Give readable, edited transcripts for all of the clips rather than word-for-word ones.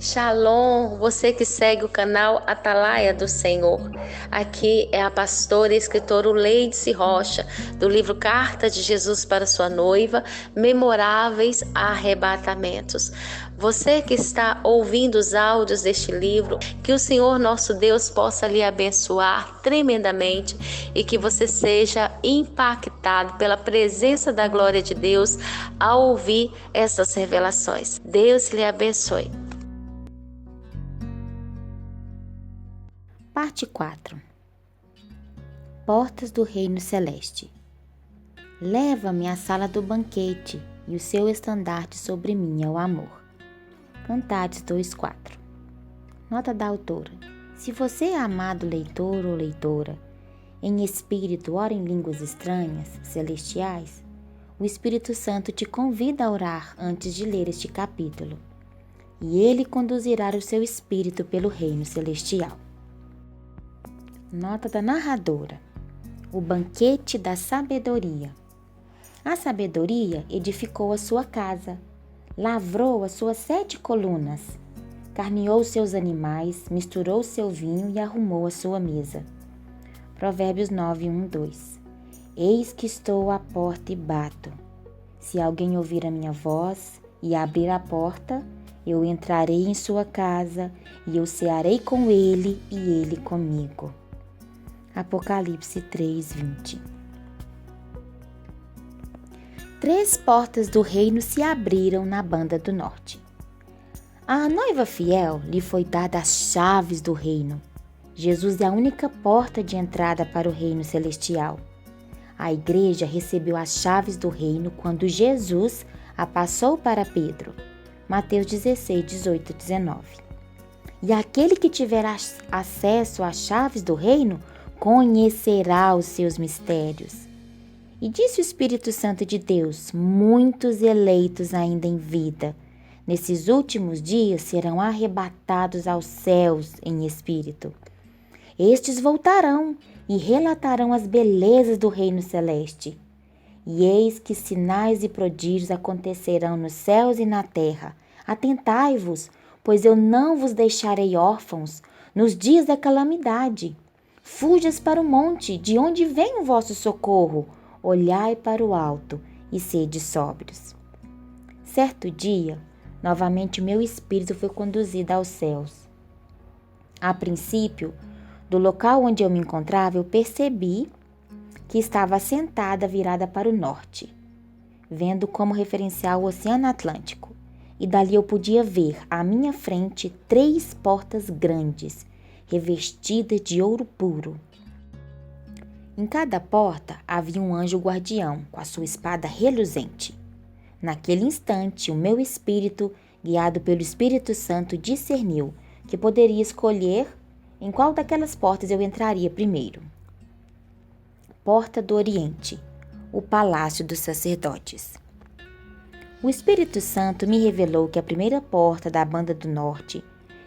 Shalom, você que segue o canal Atalaia do Senhor. Aqui é a pastora e escritora Leidice Rocha, do livro Carta de Jesus para sua noiva, Memoráveis Arrebatamentos. Você que está ouvindo os áudios deste livro, que o Senhor nosso Deus possa lhe abençoar tremendamente e que você seja impactado pela presença da glória de Deus ao ouvir essas revelações. Deus lhe abençoe. Parte 4. Portas do Reino Celeste. Leva-me à sala do banquete, e o seu estandarte sobre mim é o amor. Cantares 2:4. Nota da autora. Se você é amado leitor ou leitora, em espírito ora em línguas estranhas, celestiais, o Espírito Santo te convida a orar antes de ler este capítulo, e ele conduzirá o seu espírito pelo reino celestial. Nota da narradora. O banquete da sabedoria. A sabedoria edificou a sua casa, lavrou as suas 7 colunas, carneou seus animais, misturou seu vinho e arrumou a sua mesa. Provérbios 9:1-2. Eis que estou à porta e bato. Se alguém ouvir a minha voz e abrir a porta, eu entrarei em sua casa e eu cearei com ele e ele comigo. Apocalipse 3:20. 3 portas do reino se abriram na banda do norte. À noiva fiel lhe foi dada as chaves do reino. Jesus é a única porta de entrada para o reino celestial. A igreja recebeu as chaves do reino quando Jesus a passou para Pedro. Mateus 16:18-19. E aquele que tiver acesso às chaves do reino conhecerá os seus mistérios. E disse o Espírito Santo de Deus: muitos eleitos ainda em vida, nesses últimos dias serão arrebatados aos céus em espírito. Estes voltarão e relatarão as belezas do reino celeste. E eis que sinais e prodígios acontecerão nos céus e na terra. Atentai-vos, pois eu não vos deixarei órfãos nos dias da calamidade. Fujas para o monte, de onde vem o vosso socorro. Olhai para o alto e sede sóbrios. Certo dia, novamente o meu espírito foi conduzido aos céus. A princípio, do local onde eu me encontrava, eu percebi que estava sentada virada para o norte, vendo como referencial o Oceano Atlântico. E dali eu podia ver à minha frente 3 portas grandes, revestida de ouro puro. Em cada porta havia um anjo guardião com a sua espada reluzente. Naquele instante, o meu espírito, guiado pelo Espírito Santo, discerniu que poderia escolher em qual daquelas portas eu entraria primeiro. Porta do Oriente, o Palácio dos Sacerdotes. O Espírito Santo me revelou que a primeira porta da banda do norte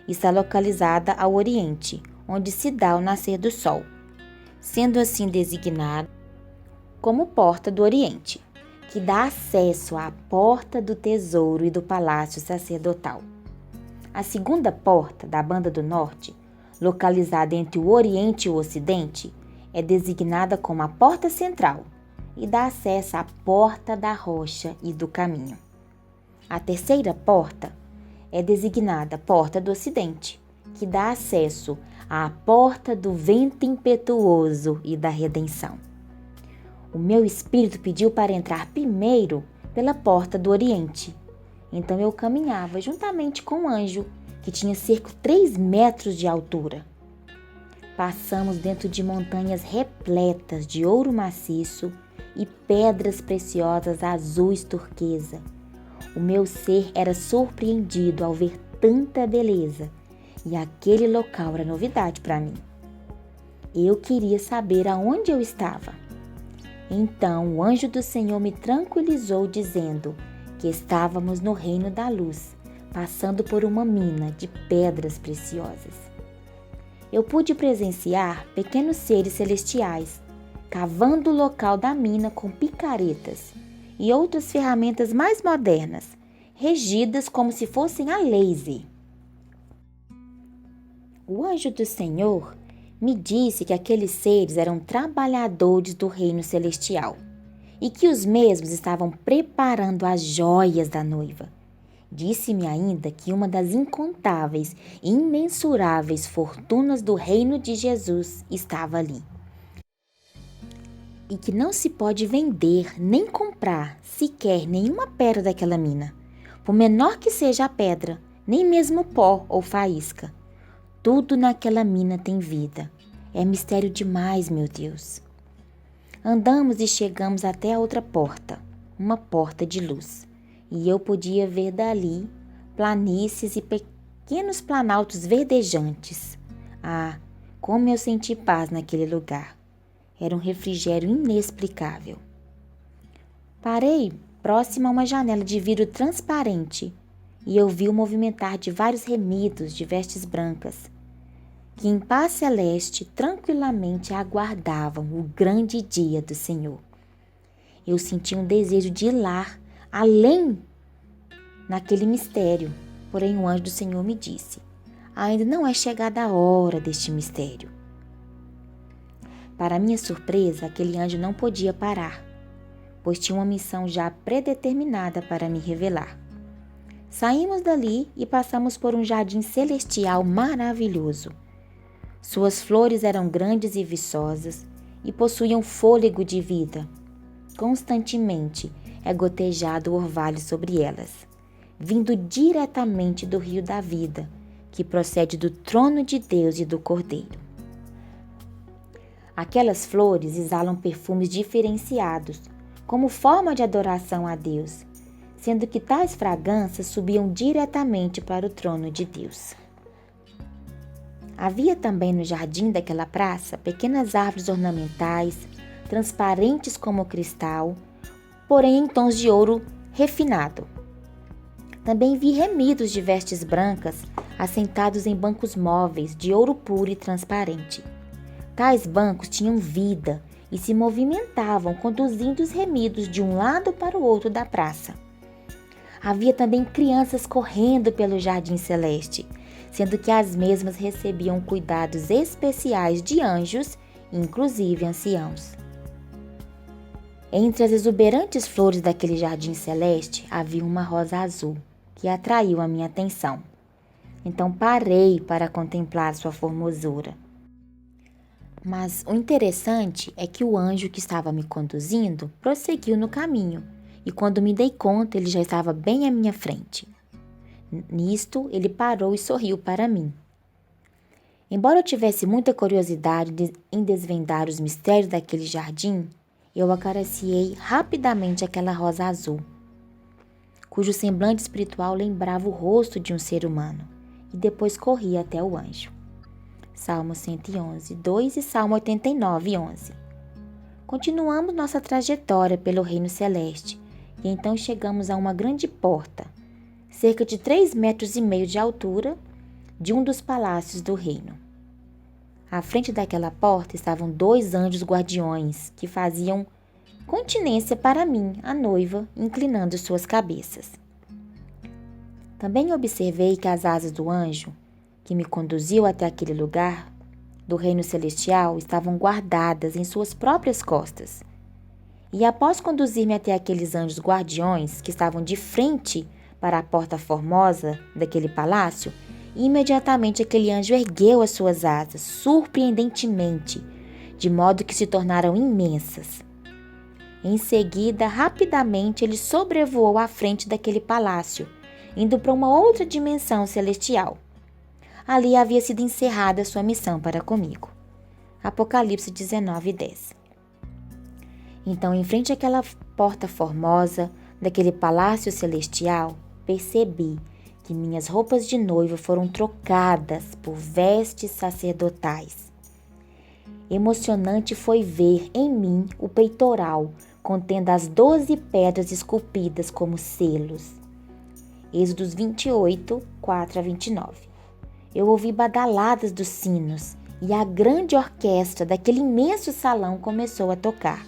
está localizada ao Oriente, onde se dá o nascer do sol, sendo assim designada como Porta do Oriente, que dá acesso à Porta do Tesouro e do Palácio Sacerdotal. A segunda porta da banda do norte, localizada entre o Oriente e o Ocidente, é designada como a Porta Central e dá acesso à Porta da Rocha e do Caminho. A terceira porta é designada Porta do Ocidente, que dá acesso à Porta do Vento Impetuoso e da Redenção. O meu espírito pediu para entrar primeiro pela Porta do Oriente. Então eu caminhava juntamente com um anjo, que tinha cerca de 3 metros de altura. Passamos dentro de montanhas repletas de ouro maciço e pedras preciosas azuis turquesa. O meu ser era surpreendido ao ver tanta beleza, e aquele local era novidade para mim. Eu queria saber aonde eu estava. Então o anjo do Senhor me tranquilizou, dizendo que estávamos no reino da luz, passando por uma mina de pedras preciosas. Eu pude presenciar pequenos seres celestiais, cavando o local da mina com picaretas e outras ferramentas mais modernas, regidas como se fossem a laser. O anjo do Senhor me disse que aqueles seres eram trabalhadores do reino celestial e que os mesmos estavam preparando as joias da noiva. Disse-me ainda que uma das incontáveis e imensuráveis fortunas do reino de Jesus estava ali. E que não se pode vender nem comprar sequer nenhuma pedra daquela mina, por menor que seja a pedra, nem mesmo pó ou faísca. Tudo naquela mina tem vida. É mistério demais, meu Deus. Andamos e chegamos até a outra porta, uma porta de luz. E eu podia ver dali planícies e pequenos planaltos verdejantes. Ah, como eu senti paz naquele lugar. Era um refrigério inexplicável. Parei próximo a uma janela de vidro transparente e eu vi o movimentar de vários remidos de vestes brancas, que em paz celeste tranquilamente aguardavam o grande dia do Senhor. Eu senti um desejo de ir lá, além naquele mistério, porém o anjo do Senhor me disse: ainda não é chegada a hora deste mistério. Para minha surpresa, aquele anjo não podia parar, pois tinha uma missão já predeterminada para me revelar. Saímos dali e passamos por um jardim celestial maravilhoso. Suas flores eram grandes e viçosas e possuíam fôlego de vida. Constantemente é gotejado o orvalho sobre elas, vindo diretamente do rio da vida, que procede do trono de Deus e do Cordeiro. Aquelas flores exalam perfumes diferenciados, como forma de adoração a Deus, sendo que tais fragrâncias subiam diretamente para o trono de Deus. Havia também no jardim daquela praça pequenas árvores ornamentais, transparentes como cristal, porém em tons de ouro refinado. Também vi remidos de vestes brancas assentados em bancos móveis de ouro puro e transparente. Tais bancos tinham vida e se movimentavam, conduzindo os remidos de um lado para o outro da praça. Havia também crianças correndo pelo jardim celeste, sendo que as mesmas recebiam cuidados especiais de anjos, inclusive anciãos. Entre as exuberantes flores daquele jardim celeste havia uma rosa azul, que atraiu a minha atenção. Então parei para contemplar sua formosura. Mas o interessante é que o anjo que estava me conduzindo prosseguiu no caminho, e quando me dei conta, ele já estava bem à minha frente. Nisto, ele parou e sorriu para mim. Embora eu tivesse muita curiosidade em desvendar os mistérios daquele jardim, eu acariciei rapidamente aquela rosa azul, cujo semblante espiritual lembrava o rosto de um ser humano, e depois corri até o anjo. Salmo 111, 2 e Salmo 89, 11. Continuamos nossa trajetória pelo reino celeste, e então chegamos a uma grande porta, cerca de 3,5 metros de altura, de um dos palácios do reino. À frente daquela porta estavam 2 anjos guardiões que faziam continência para mim, a noiva, inclinando suas cabeças. Também observei que as asas do anjo, que me conduziu até aquele lugar do reino celestial, estavam guardadas em suas próprias costas. E após conduzir-me até aqueles anjos guardiões que estavam de frente para a porta formosa daquele palácio, imediatamente aquele anjo ergueu as suas asas, surpreendentemente, de modo que se tornaram imensas. Em seguida, rapidamente, ele sobrevoou à frente daquele palácio, indo para uma outra dimensão celestial. Ali havia sido encerrada sua missão para comigo. Apocalipse 19, 10. Então, em frente àquela porta formosa daquele palácio celestial, percebi que minhas roupas de noiva foram trocadas por vestes sacerdotais. Emocionante foi ver em mim o peitoral contendo as 12 pedras esculpidas como selos. Êxodos 28, 4 a 29. Eu ouvi badaladas dos sinos e a grande orquestra daquele imenso salão começou a tocar.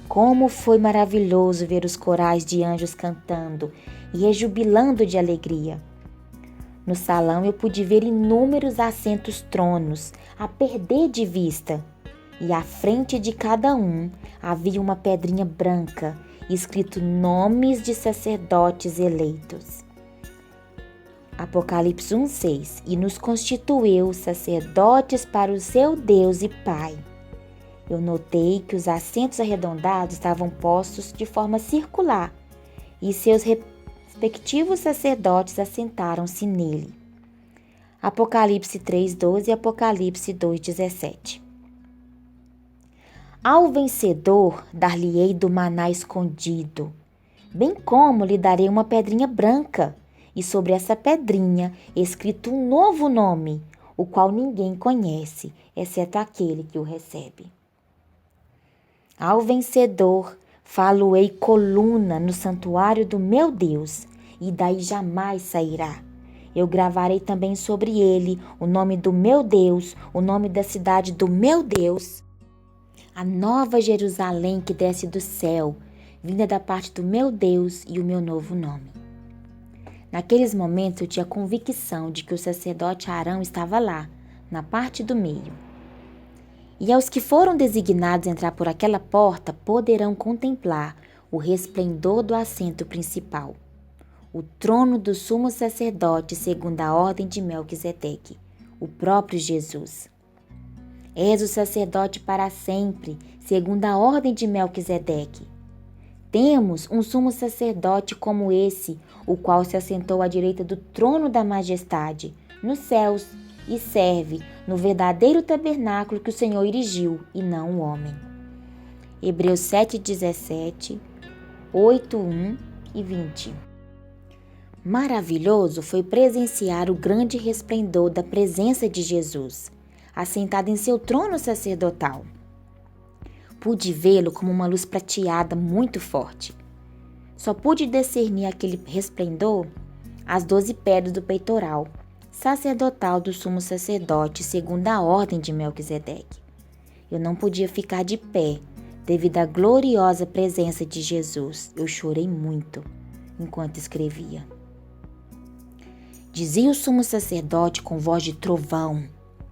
Como foi maravilhoso ver os corais de anjos cantando e rejubilando de alegria. No salão eu pude ver inúmeros assentos tronos, a perder de vista, e à frente de cada um havia uma pedrinha branca, escrito nomes de sacerdotes eleitos. Apocalipse 1:6. E nos constituiu sacerdotes para o seu Deus e Pai. Eu notei que os assentos arredondados estavam postos de forma circular e seus respectivos sacerdotes assentaram-se nele. Apocalipse 3:12 e Apocalipse 2:17. Ao vencedor dar-lhe-ei do maná escondido, bem como lhe darei uma pedrinha branca, e sobre essa pedrinha escrito um novo nome, o qual ninguém conhece, exceto aquele que o recebe. Ao vencedor falo-ei coluna no santuário do meu Deus, e daí jamais sairá. Eu gravarei também sobre ele o nome do meu Deus, o nome da cidade do meu Deus, a nova Jerusalém que desce do céu, vinda da parte do meu Deus, e o meu novo nome. Naqueles momentos eu tinha convicção de que o sacerdote Arão estava lá, na parte do meio. E aos que foram designados a entrar por aquela porta poderão contemplar o resplendor do assento principal, o trono do sumo sacerdote segundo a ordem de Melquisedeque, o próprio Jesus. És o sacerdote para sempre, segundo a ordem de Melquisedeque. Temos um sumo sacerdote como esse, o qual se assentou à direita do trono da majestade, nos céus, e serve no verdadeiro tabernáculo que o Senhor erigiu, e não o homem. Hebreus 7:17, 8:1 e 20. Maravilhoso foi presenciar o grande resplendor da presença de Jesus, assentado em seu trono sacerdotal. Pude vê-lo como uma luz prateada muito forte. Só pude discernir aquele resplendor às 12 pedras do peitoral sacerdotal do sumo sacerdote, segundo a ordem de Melquisedeque. Eu não podia ficar de pé devido à gloriosa presença de Jesus. Eu chorei muito enquanto escrevia. Dizia o sumo sacerdote com voz de trovão,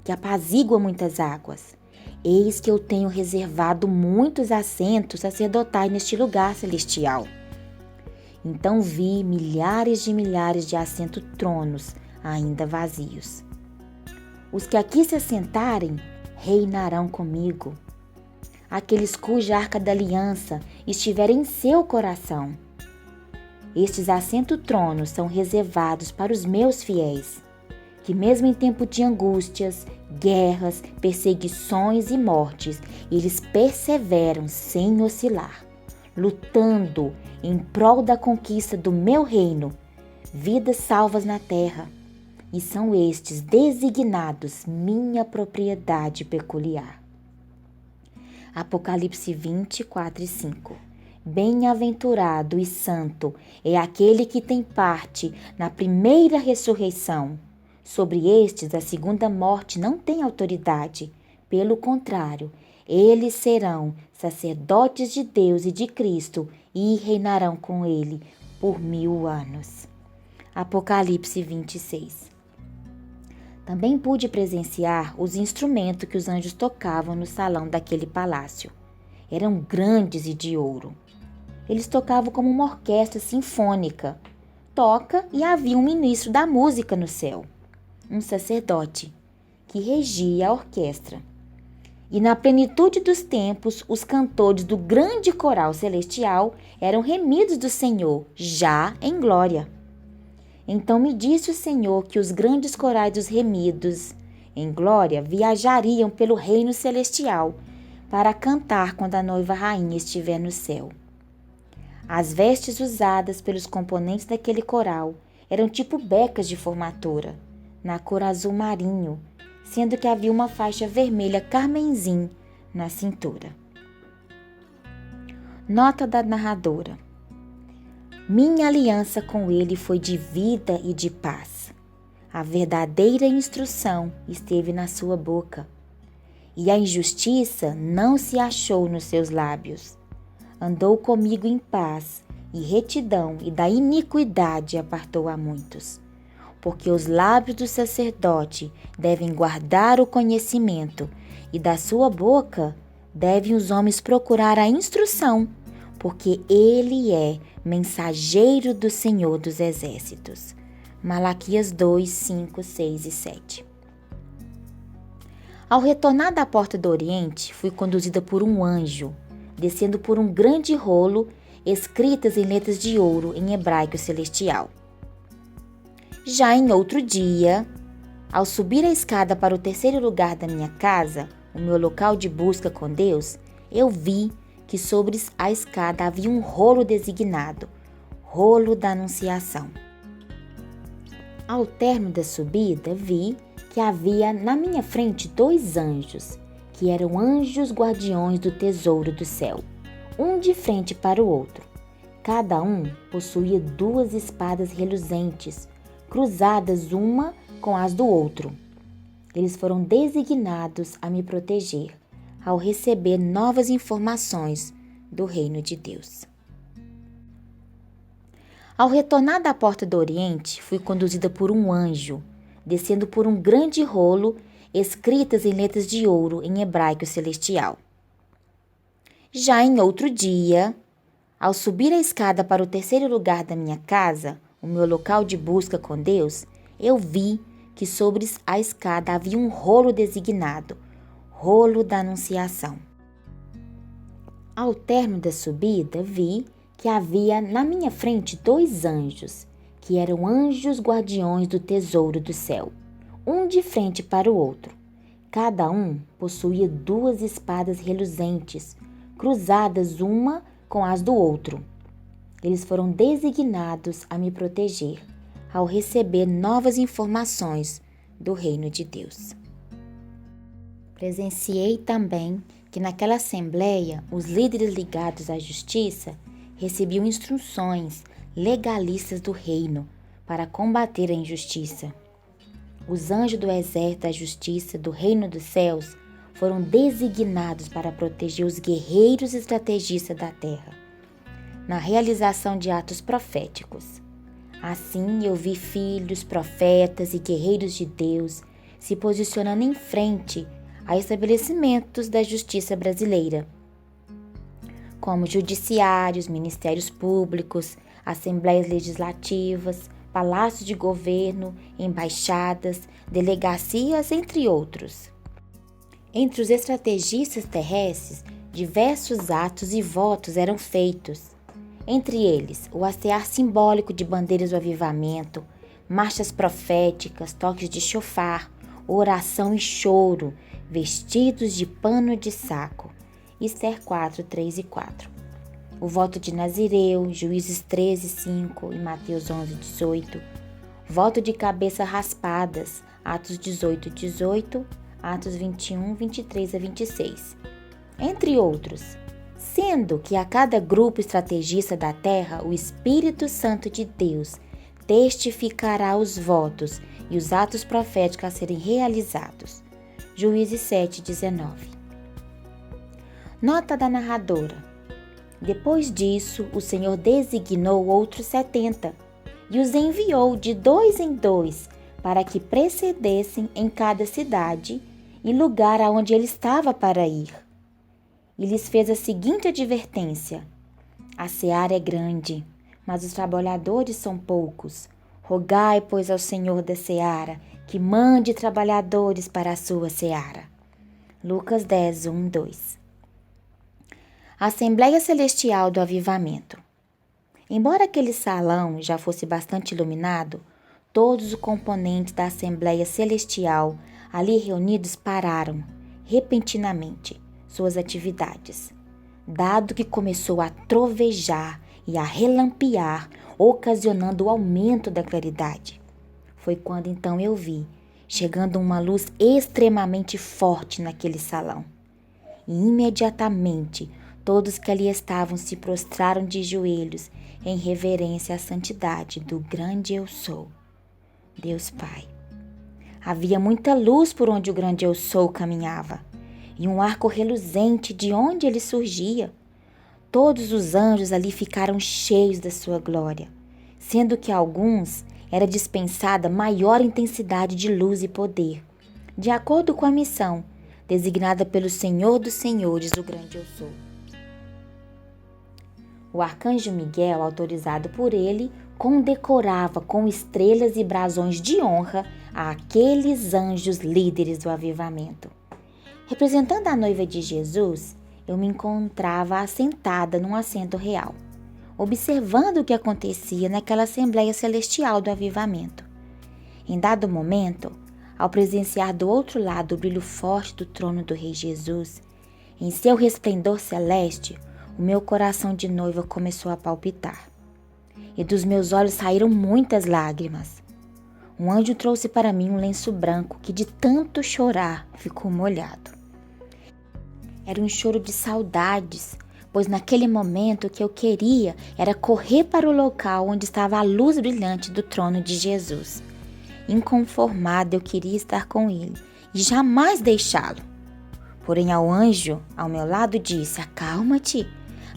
que apazigua muitas águas: eis que eu tenho reservado muitos assentos sacerdotais neste lugar celestial. Então vi milhares de assentos tronos ainda vazios. Os que aqui se assentarem reinarão comigo, aqueles cuja arca da aliança estiver em seu coração. Estes assentos tronos são reservados para os meus fiéis, que mesmo em tempo de angústias, guerras, perseguições e mortes, eles perseveram sem oscilar, lutando em prol da conquista do meu reino, vidas salvas na terra. E são estes designados minha propriedade peculiar. Apocalipse 20:4-5. Bem-aventurado e santo é aquele que tem parte na primeira ressurreição. Sobre estes, a segunda morte não tem autoridade. Pelo contrário, eles serão sacerdotes de Deus e de Cristo e reinarão com ele por 1000 anos. Apocalipse 26. Também pude presenciar os instrumentos que os anjos tocavam no salão daquele palácio. Eram grandes e de ouro. Eles tocavam como uma orquestra sinfônica. Toca e havia um ministro da música no céu, um sacerdote, que regia a orquestra. E na plenitude dos tempos, os cantores do grande coral celestial eram remidos do Senhor, já em glória. Então me disse o Senhor que os grandes corais dos remidos em glória viajariam pelo reino celestial para cantar quando a noiva rainha estiver no céu. As vestes usadas pelos componentes daquele coral eram tipo becas de formatura, na cor azul marinho, sendo que havia uma faixa vermelha carmesim na cintura. Nota da narradora. Minha aliança com ele foi de vida e de paz. A verdadeira instrução esteve na sua boca, e a injustiça não se achou nos seus lábios. Andou comigo em paz e retidão, e da iniquidade apartou a muitos. porque os lábios do sacerdote devem guardar o conhecimento, e da sua boca devem os homens procurar a instrução, porque ele é mensageiro do Senhor dos Exércitos. Malaquias 2, 5, 6 e 7. Ao retornar da porta do Oriente, fui conduzida por um anjo, descendo por um grande rolo, escritas em letras de ouro em hebraico celestial. Já em outro dia, ao subir a escada para o terceiro lugar da minha casa, o meu local de busca com Deus, eu vi que sobre a escada havia um rolo designado, rolo da Anunciação. Ao término da subida, vi que havia na minha frente 2 anjos, que eram anjos guardiões do tesouro do céu, um de frente para o outro. Cada um possuía 2 espadas reluzentes, cruzadas uma com as do outro. Eles foram designados a me proteger, ao receber novas informações do reino de Deus. Ao retornar da porta do Oriente, fui conduzida por um anjo, descendo por um grande rolo, escritas em letras de ouro em hebraico celestial. Já em outro dia, ao subir a escada para o terceiro lugar da minha casa, o meu local de busca com Deus, eu vi que sobre a escada havia um rolo designado, rolo da Anunciação. Ao término da subida, vi que havia na minha frente 2 anjos, que eram anjos guardiões do tesouro do céu, um de frente para o outro. Cada um possuía 2 espadas reluzentes, cruzadas uma com as do outro. Eles foram designados a me proteger, ao receber novas informações do reino de Deus. Presenciei também que naquela assembleia os líderes ligados à justiça recebiam instruções legalistas do reino para combater a injustiça. Os anjos do exército da justiça do reino dos céus foram designados para proteger os guerreiros estrategistas da terra, na realização de atos proféticos. Assim eu vi filhos, profetas e guerreiros de Deus se posicionando em frente a estabelecimentos da justiça brasileira, como judiciários, ministérios públicos, assembleias legislativas, palácios de governo, embaixadas, delegacias, entre outros. Entre os estrategistas terrestres, diversos atos e votos eram feitos. Entre eles, o hastear simbólico de bandeiras do avivamento, marchas proféticas, toques de chofar, oração e choro, vestidos de pano de saco. Ester 4, 3 e 4. O voto de Nazireu, Juízes 13, 5 e Mateus 11, 18. Voto de cabeça raspadas, Atos 18, 18, Atos 21, 23 a 26. Entre outros. Sendo que a cada grupo estrategista da terra, o Espírito Santo de Deus testificará os votos e os atos proféticos a serem realizados. Juízes 7, 19. Nota da narradora. Depois disso, o Senhor designou outros 70 e os enviou de 2 em 2 para que precedessem em cada cidade e lugar aonde ele estava para ir. E lhes fez a seguinte advertência: a seara é grande, mas os trabalhadores são poucos. Rogai, pois, ao Senhor da seara que mande trabalhadores para a sua seara. Lucas 10, 1, 2. A Assembleia Celestial do Avivamento. Embora aquele salão já fosse bastante iluminado, todos os componentes da Assembleia Celestial ali reunidos pararam, repentinamente, suas atividades, dado que começou a trovejar e a relampear, ocasionando o aumento da claridade. Foi quando então eu vi, chegando uma luz extremamente forte naquele salão. E imediatamente, todos que ali estavam se prostraram de joelhos em reverência à santidade do grande Eu Sou, Deus Pai. Havia muita luz por onde o grande Eu Sou caminhava, e um arco reluzente de onde ele surgia. Todos os anjos ali ficaram cheios da sua glória, sendo que alguns era dispensada maior intensidade de luz e poder, de acordo com a missão designada pelo Senhor dos Senhores, o grande eu sou. O arcanjo Miguel, autorizado por ele, condecorava com estrelas e brasões de honra aqueles anjos líderes do avivamento. Representando a noiva de Jesus, eu me encontrava assentada num assento real, observando o que acontecia naquela Assembleia Celestial do Avivamento. Em dado momento, ao presenciar do outro lado o brilho forte do trono do Rei Jesus, em seu resplendor celeste, o meu coração de noiva começou a palpitar. E dos meus olhos saíram muitas lágrimas. Um anjo trouxe para mim um lenço branco que de tanto chorar ficou molhado. Era um choro de saudades, pois naquele momento o que eu queria era correr para o local onde estava a luz brilhante do trono de Jesus. Inconformada, eu queria estar com ele e jamais deixá-lo. Porém, ao anjo ao meu lado disse: acalma-te,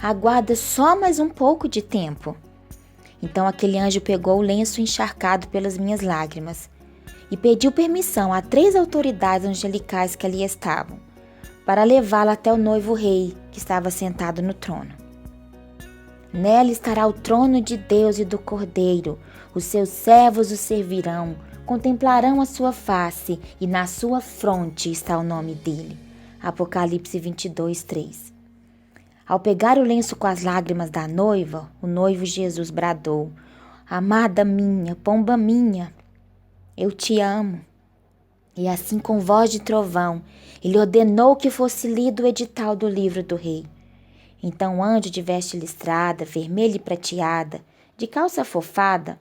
aguarda só mais um pouco de tempo. Então aquele anjo pegou o lenço encharcado pelas minhas lágrimas e pediu permissão a 3 autoridades angelicais que ali estavam, para levá-la até o noivo rei que estava sentado no trono. Nela estará o trono de Deus e do Cordeiro. Os seus servos o servirão, contemplarão a sua face e na sua fronte está o nome dele. Apocalipse 22, 3. Ao pegar o lenço com as lágrimas da noiva, o noivo Jesus bradou: amada minha, pomba minha, eu te amo. E assim com voz de trovão, ele ordenou que fosse lido o edital do livro do rei. Então o anjo de veste listrada, vermelha e prateada, de calça fofada,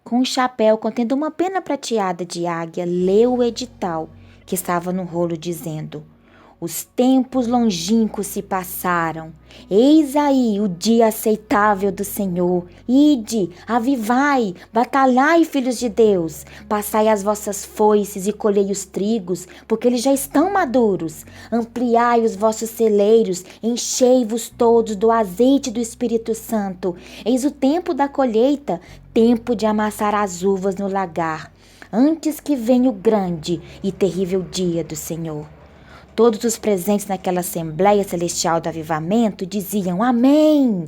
com um chapéu contendo uma pena prateada de águia, leu o edital que estava no rolo, dizendo: os tempos longínquos se passaram. Eis aí o dia aceitável do Senhor. Ide, avivai, batalhai, filhos de Deus. Passai as vossas foices e colhei os trigos, porque eles já estão maduros. Ampliai os vossos celeiros, enchei-vos todos do azeite do Espírito Santo. Eis o tempo da colheita, tempo de amassar as uvas no lagar, antes que venha o grande e terrível dia do Senhor. Todos os presentes naquela Assembleia Celestial do Avivamento diziam amém.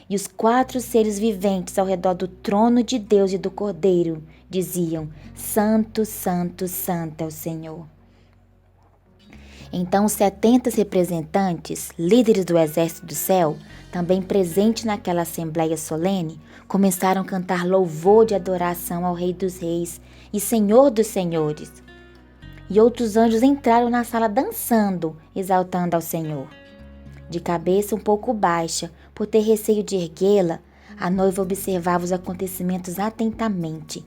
E os 4 seres viventes ao redor do trono de Deus e do Cordeiro diziam: santo, santo, santo é o Senhor. Então os 70 representantes, líderes do exército do céu, também presentes naquela Assembleia solene, começaram a cantar louvor de adoração ao Rei dos Reis e Senhor dos Senhores. E outros anjos entraram na sala dançando, exaltando ao Senhor. De cabeça um pouco baixa, por ter receio de erguê-la, a noiva observava os acontecimentos atentamente.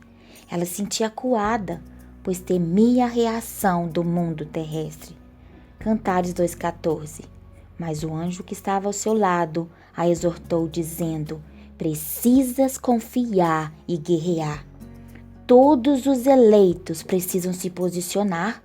Ela se sentia acuada, pois temia a reação do mundo terrestre. Cantares 2,14. Mas o anjo que estava ao seu lado a exortou, dizendo: precisas confiar e guerrear. Todos os eleitos precisam se posicionar.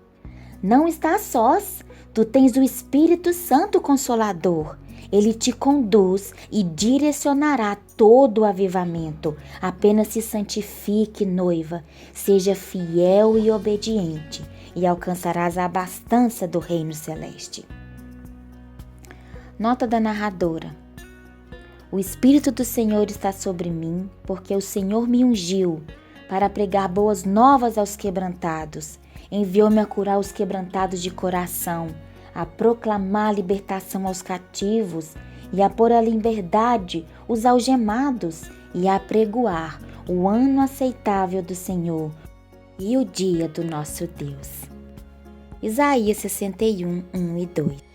Não estás sós. Tu tens o Espírito Santo Consolador. Ele te conduz e direcionará todo o avivamento. Apenas se santifique, noiva. Seja fiel e obediente e alcançarás a abastança do reino celeste. Nota da narradora. O Espírito do Senhor está sobre mim, porque o Senhor me ungiu para pregar boas novas aos quebrantados. Enviou-me a curar os quebrantados de coração, a proclamar a libertação aos cativos e a pôr à liberdade os algemados e a apregoar o ano aceitável do Senhor e o dia do nosso Deus. Isaías 61, 1 e 2.